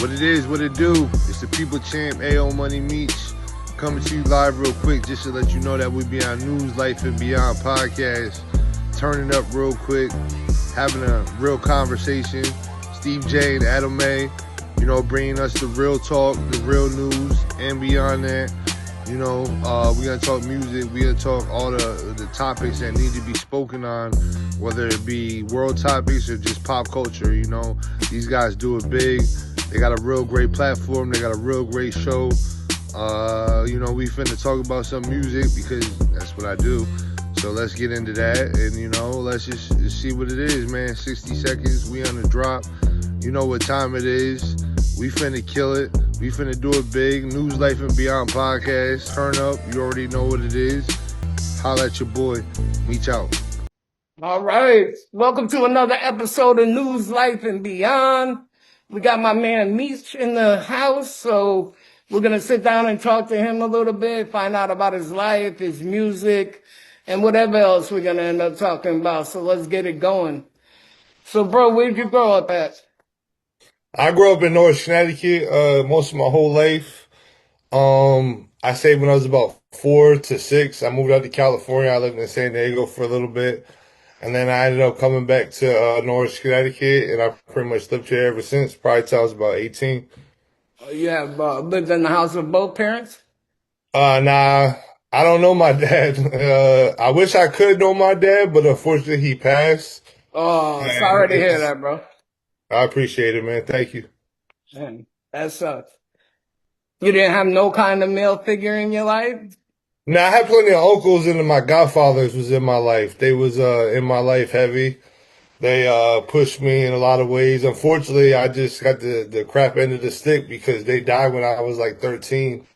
What it is, what it do, it's the people champ, AO Money Meech, coming to you live real quick just to let you know that we be on News, Life, and Beyond podcast, turning up real quick, having a real conversation. Steve J and Adam May, bringing us the real talk, the real news, and beyond that. We're going to talk music. We're going to talk all the topics that need to be spoken on, whether it be world topics or just pop culture. These guys do it big. They got a real great platform. They got a real great show. We finna talk about some music because that's what I do. So let's get into that and, let's just see what it is, man. 60 seconds. We on the drop. You know what time it is. We finna kill it. We finna do it big. News, Life, and Beyond podcast. Turn up. You already know what it is. Holla at your boy. Meech out. All right. Welcome to another episode of News, Life, and Beyond. We got my man Meech in the house, so we're going to sit down and talk to him a little bit, find out about his life, his music, and whatever else we're going to end up talking about. So let's get it going. So, bro, where'd you grow up at? I grew up in North Connecticut most of my whole life. I say when I was about 4 to 6, I moved out to California. I lived in San Diego for a little bit. And then I ended up coming back to North Connecticut, and I've pretty much lived here ever since, probably till I was about 18. You have lived in the house of both parents? Nah, I don't know my dad. I wish I could know my dad, but unfortunately he passed. Oh, sorry to hear that, bro. I appreciate it, man. Thank you. Man, that sucks. You didn't have no kind of male figure in your life? Nah, I had plenty of uncles, and my godfathers was in my life. They was in my life heavy. They pushed me in a lot of ways. Unfortunately, I just got the crap end of the stick because they died when I was like 13.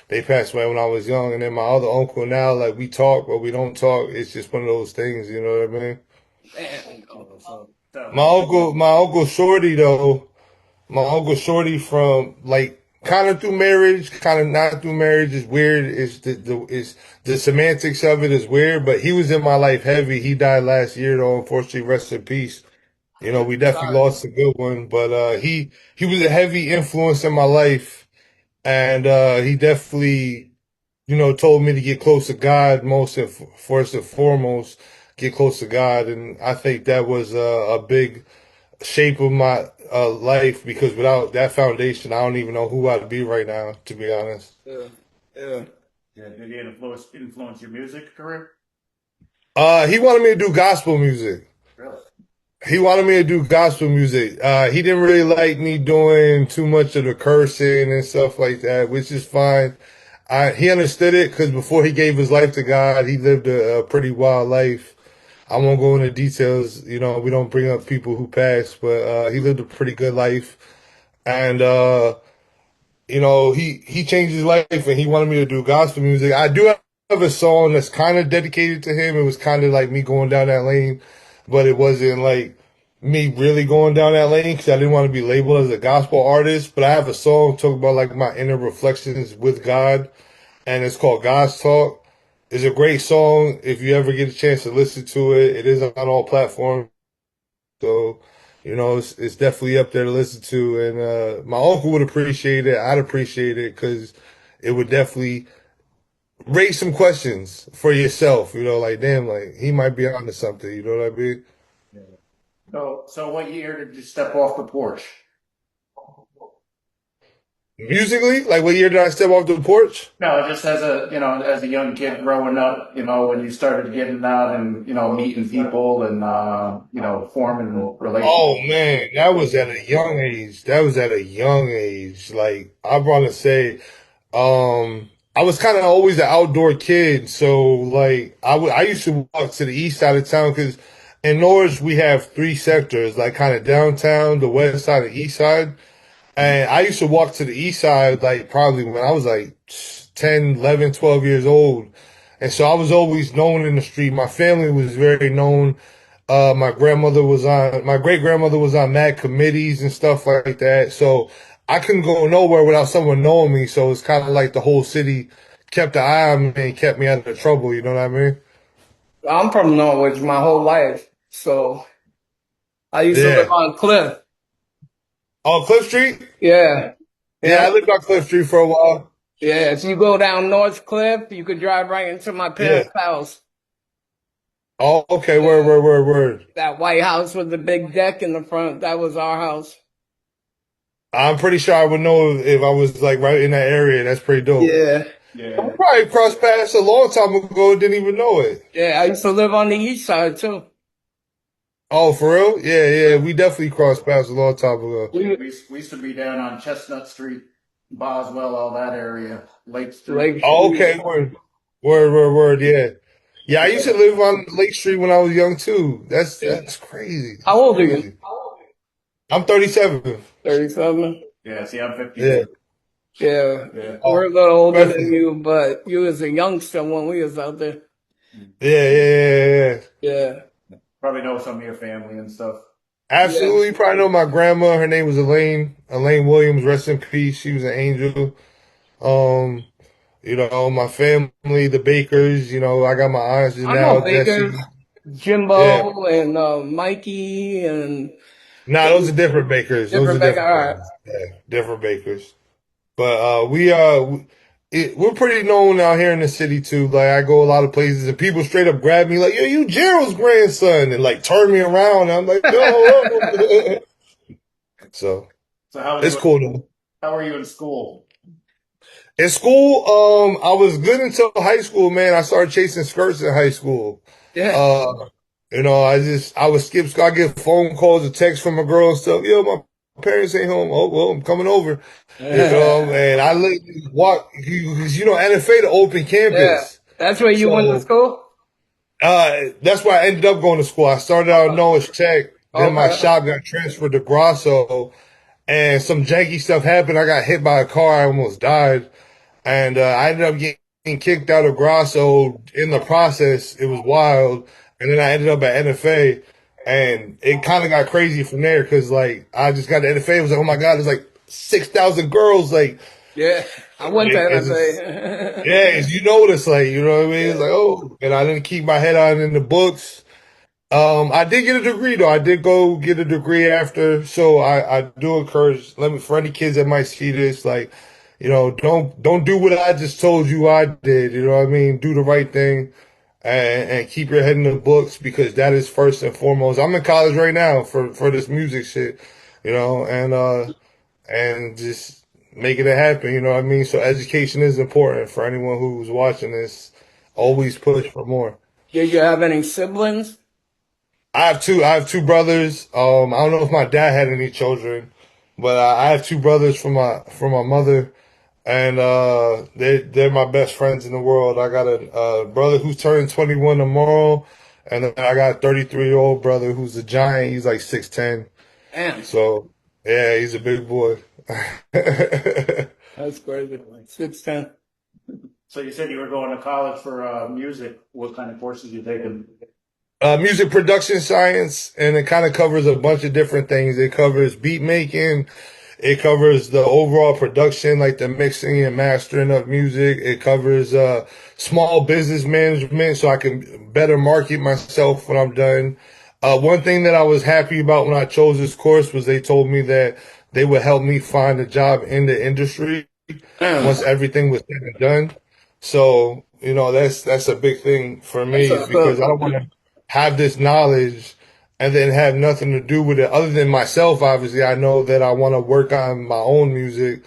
They passed away when I was young. And then my other uncle now, like, we talk, but we don't talk. It's just one of those things, you know what I mean? My uncle Shorty though, my uncle Shorty from like kind of through marriage, kind of not through marriage is weird. It's the semantics of it is weird, but he was in my life heavy. He died last year though, unfortunately, rest in peace. We definitely lost a good one, but he was a heavy influence in my life, and he definitely told me to get close to God first and foremost, get close to God, and I think that was a big shape of my life because without that foundation, I don't even know who I'd be right now, to be honest. Yeah. Did he influence your music career? He wanted me to do gospel music. Really? He wanted me to do gospel music. He didn't really like me doing too much of the cursing and stuff like that, which is fine. He understood it because before he gave his life to God, he lived a pretty wild life. I won't go into details. We don't bring up people who passed, but he lived a pretty good life. And, he changed his life and he wanted me to do gospel music. I do have a song that's kind of dedicated to him. It was kind of like me going down that lane, but it wasn't like me really going down that lane because I didn't want to be labeled as a gospel artist. But I have a song talking about like my inner reflections with God, and it's called God's Talk. It's a great song. If you ever get a chance to listen to it, it is on all platforms. So, it's definitely up there to listen to. And my uncle would appreciate it. I'd appreciate it because it would definitely raise some questions for yourself. Like, damn, like he might be onto something. You know what I mean? Yeah. So what year did you step off the porch? Musically, like what year did I step off the porch? No, just as a young kid growing up, when you started getting out and meeting people and forming relationships. Oh man, that was at a young age. Like I want to say, I was kind of always an outdoor kid. So like I used to walk to the east side of town because in Norwich we have 3 sectors, like kind of downtown, the west side, and east side. And I used to walk to the east side, like probably when I was like 10, 11, 12 years old. And so I was always known in the street. My family was very known. My great grandmother was on mad committees and stuff like that. So I couldn't go nowhere without someone knowing me. So it's kind of like the whole city kept an eye on me and kept me out of trouble. You know what I mean? I'm from Norwich my whole life, so I used to live on Cliff. Oh, Cliff Street? Yeah. Yeah, Yeah. I lived on Cliff Street for a while. Yeah. If you go down North Cliff, you could drive right into my Yeah. parents' house. Oh, okay. Yeah. Word. That white house with the big deck in the front, that was our house. I'm pretty sure I would know if I was like right in that area. That's pretty dope. Yeah. I Yeah. probably crossed paths a long time ago and didn't even know it. Yeah. I used to live on the east side too. Oh, for real? Yeah. We definitely crossed paths a long time ago. Yeah, We we used to be down on Chestnut Street, Boswell, all that area, Lake Street. Lake Oh, Street. okay. Word. Yeah. Yeah, I used to live on Lake Street when I was young too. Yeah. That's crazy. How That's old are you? crazy. I'm 37. 37. Yeah, see, I'm Yeah. 52. Yeah. Yeah. We're Oh, a little older than perfect. you, but you was a youngster when we was out there. Yeah. Yeah. Probably know some of your family and stuff. Yeah. Absolutely. You probably know my grandma. Her name was Elaine. Elaine Williams, rest in peace. She was an angel. Um, my family, the Bakers, I got my aunts I know now, Baker's, Jesse. Yeah. Jimbo, and Mikey, and Nah, those are different Bakers. Those are different Baker. different All right. Bakers. Yeah, different Bakers. But we're pretty known out here in the city too. Like I go a lot of places and people straight up grab me like, "Yo, you Gerald's grandson," and like turn me around. And I'm like, "Yo, hello." So So how was it's you? cool though. How were you in school? In school, I was good until high school, man. I started chasing skirts in high school. Yeah. Uh, I would skip school. I get phone calls or texts from a girl and stuff. Yo, my parents ain't home. Oh, well, I'm coming over. And I literally walk, because, NFA, the open Yeah. campus. That's where you went to So, school? that's why I ended up going to school. I started out at Noah's Tech. Then my Okay. shop got transferred to Grasso and some janky stuff happened. I got hit by a car. I almost died. And I ended up getting kicked out of Grasso in the process. It was wild. And then I ended up at NFA. And it kind of got crazy from there because, like, I just got to NFA. It was like, oh my God, there's like 6,000 girls. Like, Yeah. I went to yeah, NFA. you know what it's like. You know what I mean? It's Yeah. like, oh. And I didn't keep my head on in the books. I did get a degree though. I did go get a degree after, so I do encourage. Let me for any kids that might see this, like, don't do what I just told you I did. You know what I mean? Do the right thing and keep your head in the books because that is first and foremost. I'm in college right now for this music shit, and just making it happen. You know what I mean? So education is important for anyone who's watching this. Always push for more. Did you have any siblings? I have two brothers. I don't know if my dad had any children, but I have two brothers from my mother, and they're my best friends in the world. I got a brother who's turning 21 tomorrow, and then I got a 33-year-old brother who's a giant. He's like 6'10". Damn. So yeah, he's a big boy. That's crazy. 6'10". So you said you were going to college for music. What kind of courses you taking? Music production science, and it kind of covers a bunch of different things. It covers beat making. It covers the overall production, like the mixing and mastering of music. It covers small business management, so I can better market myself when I'm done. One thing that I was happy about when I chose this course was they told me that they would help me find a job in the industry Damn. once everything was said and done. So, that's a big thing for That's me a because I good. don't want to have this knowledge and then have nothing to do with it other than myself. Obviously, I know that I want to work on my own music,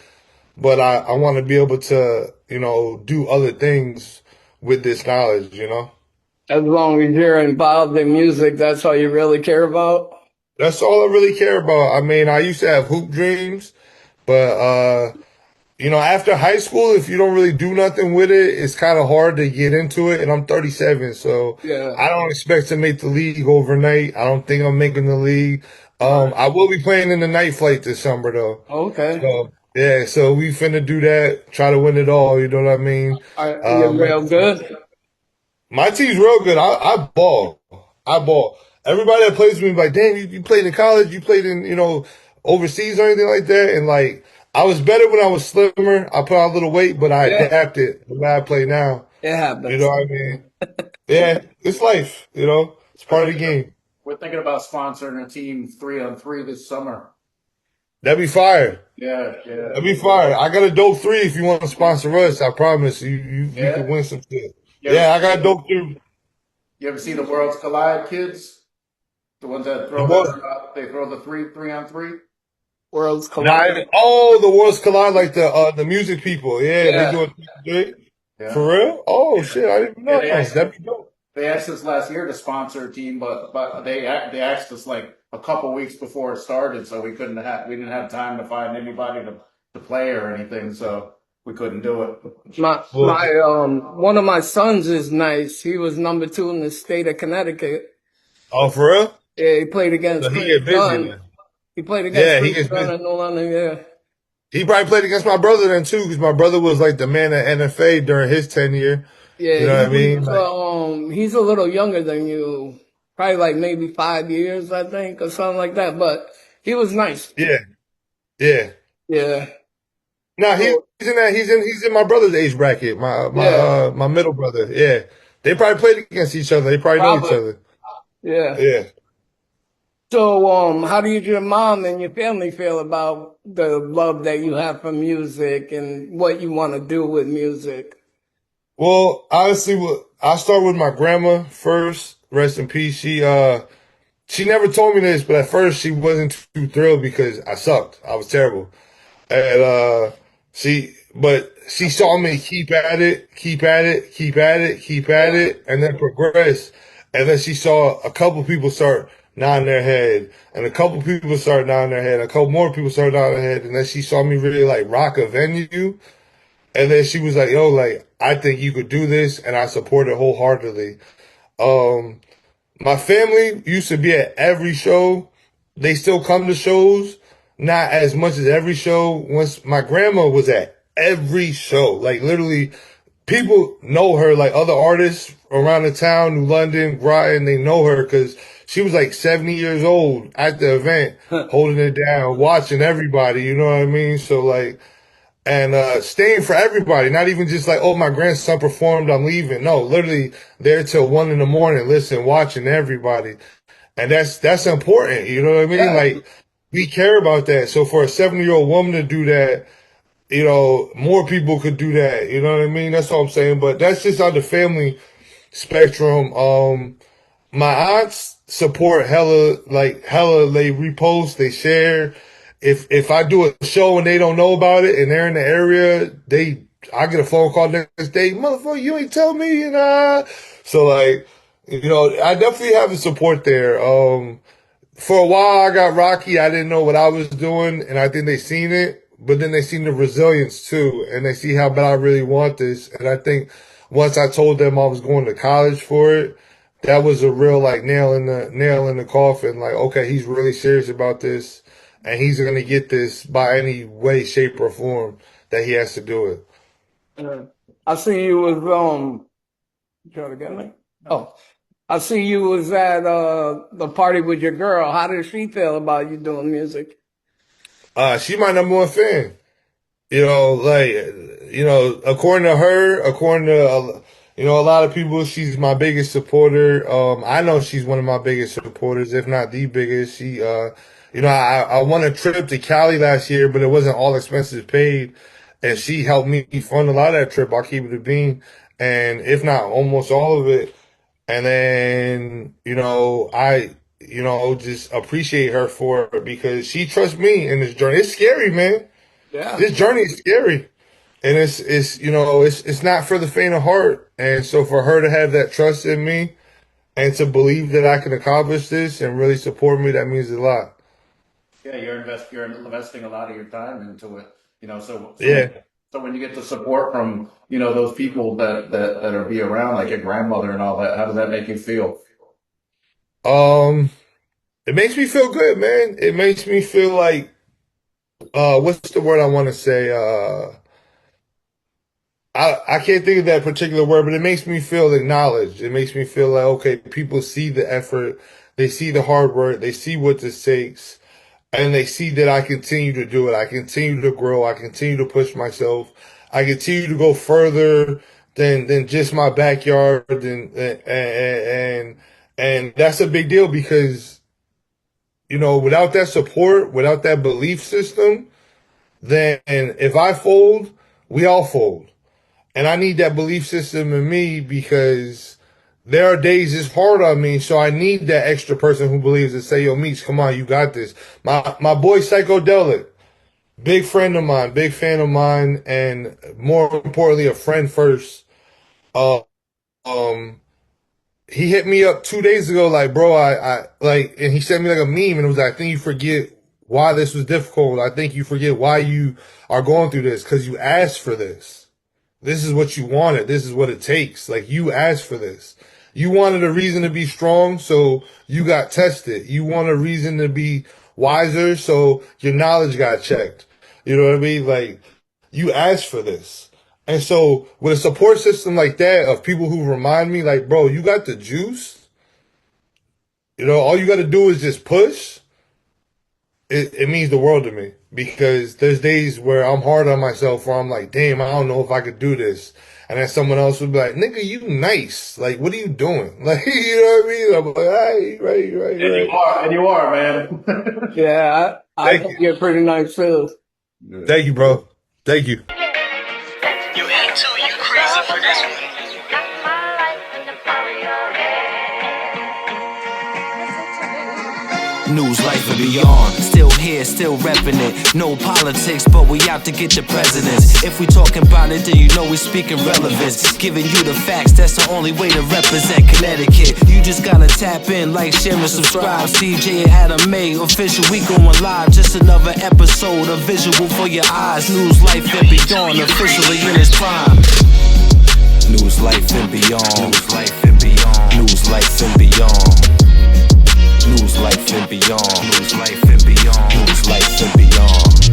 but I want to be able to, do other things with this knowledge. As long as you're involved in music, that's all you really care about? That's all I really care about. I mean, I used to have hoop dreams, but after high school, if you don't really do nothing with it, it's kind of hard to get into it. And I'm 37, so Yeah. I don't expect to make the league overnight. I don't think I'm making the league. Right. I will be playing in the night flight this summer though. Okay. So yeah, so we finna do that. Try to win it all. You know what I mean? You're My, real good? my team's real good. I ball. I ball. Everybody that plays with me like, damn, you played in college, you played in, overseas or anything like that. And like, I was better when I was slimmer. I put on a little weight, but I Yeah. adapted the way I play now. It You know happens. what I mean? Yeah, it's life, It's We're part of the thinking of, game. we're thinking about sponsoring a team 3-on-3 this summer. That'd be fire. Yeah, That'd be fire. I got a dope three if you want to sponsor us. I promise you yeah. could win some shit. You ever Yeah, I see got dope three. the Worlds Collide kids? The ones that The throw what? they throw the three on three. Worlds collide. Nah, oh, the worlds collide like the music people. Yeah, they Yeah, do it. yeah, For real? Oh yeah. shit, I didn't Yeah, know. That'd be dope. they asked us last year to sponsor a team, but they asked us like a couple weeks before it started, so we didn't have time to find anybody to play or anything, so we couldn't do it. Well, One of my sons is nice. He was number 2 in the state of Connecticut. oh, for real? Yeah, he played So against he Chris get busy Dunn. then. He played against Yeah, he Chris gets Dunn busy. in New London, yeah. He probably played against my brother then too, because my brother was like the man at NFA during his tenure. You Yeah, know what I mean? Like, he's a little younger than you. Probably like maybe 5 years, I think, or something like that. But he was nice. yeah, yeah. Yeah. No, he's So, in that. He's in my brother's age bracket. yeah, My middle brother. Yeah, they probably played against each other. They probably know each probably. other. Yeah. Yeah. So, how do your mom and your family feel about the love that you have for music and what you want to do with music? Well, honestly, I'll start with my grandma first. Rest in peace. She never told me this, but at first she wasn't too thrilled because I sucked. I was terrible. And but she saw me keep at it, keep at it, keep at it, keep at Yeah. it, and then progress. And then she saw a couple people start nodding their head, and a couple people start nodding their head, a couple more people start nodding their head, and then she saw me really like rock a venue. And then she was like, yo, like, I think you could do this, and I support it wholeheartedly. Um, my family used to be at every show. They still come to shows, not as much as every show. Once my grandma was at every show, like literally, people know her, like other artists around the town, New London, Brighton, they know her because she was like 70 years old at the event, holding it down, watching everybody, you know what I mean? So like, and staying for everybody, not even just like, oh, my grandson performed, I'm leaving. No, literally there till 1 in the morning, listen, watching everybody. And that's important, you know what I mean? Yeah. Like we care about that. So for a 70-year-old woman to do that, you know, more people could do that. You know what I mean? That's all I'm saying. But that's just on the family spectrum. My aunts support hella, like hella. They repost, they share. If I do a show and they don't know about it and they're in the area, I get a phone call next day, motherfucker, you ain't tell me, and so like, you know, I definitely have the support there. For a while I got rocky. I didn't know what I was doing, and I think they seen it. But then they seen the resilience too, and they see how bad I really want this. And I think once I told them I was going to college for it, that was a real like nail in the coffin. Like, okay, he's really serious about this, and he's gonna get this by any way, shape, or form that he has to do it. Yeah. I see you was try to get me. Oh, I see you was at the party with your girl. How does she feel about you doing music? She's my number one fan. You know, like, you know, according to her, according to, you know, a lot of people, she's my biggest supporter. I know she's one of my biggest supporters, if not the biggest. You know, I won a trip to Cali last year, but it wasn't all expenses paid. And she helped me fund a lot of that trip. I'll keep it a bean. And if not almost all of it. And then, you know, just appreciate her for it because she trusts me in this journey. It's scary, man. Yeah. This journey is scary, and it's not for the faint of heart. And so for her to have that trust in me and to believe that I can accomplish this and really support me, that means a lot. Yeah, you're investing a lot of your time into it. You know, Yeah. so when you get the support from those people that are be around, like your grandmother and all that, how does that make you feel? Um, it makes me feel good, man. It makes me feel like what's the word I want to say? I can't think of that particular word, but it makes me feel acknowledged. It makes me feel like, okay, people see the effort, they see the hard work, they see what this takes, and they see that I continue to do it. I continue to grow. I continue to push myself. I continue to go further than just my backyard, and that's a big deal because without that support, without that belief system, then if I fold, we all fold. And I need that belief system in me because there are days it's hard on me. So I need that extra person who believes and say, yo, Meech, come on, you got this. My boy Psychedelic, big friend of mine, big fan of mine, and more importantly, a friend first. He hit me up 2 days ago, like, bro, and he sent me like a meme, and it was like, I think you forget why this was difficult. I think you forget why you are going through this, because you asked for this. This is what you wanted. This is what it takes. Like, you asked for this. You wanted a reason to be strong, so you got tested. You want a reason to be wiser, so your knowledge got checked. You know what I mean? Like, you asked for this. And so with a support system like that of people who remind me, like, bro, you got the juice. All you got to do is just push. It means the world to me, because there's days where I'm hard on myself, where I'm like, damn, I don't know if I could do this. And then someone else would be like, nigga, you nice. Like, what are you doing? Like, you know what I mean? I'm like, right. And you are, man. Yeah, I think you're pretty nice too. Thank you, bro. Thank you. You crazy for this one. News, life, and beyond. Still here, still repping it. No politics, but we out to get the presidents. If we talking about it, then you know we speaking relevance. Giving you the facts, that's the only way to represent Connecticut. You just gotta tap in, like, share, and subscribe. CJ and Adam May, official, we going live. Just another episode, a visual for your eyes. News, life, and beyond, officially in its prime. News, life, and beyond. News, life, and beyond. News, life, and beyond. News, life, and beyond. News, life, and beyond. News, life, and beyond.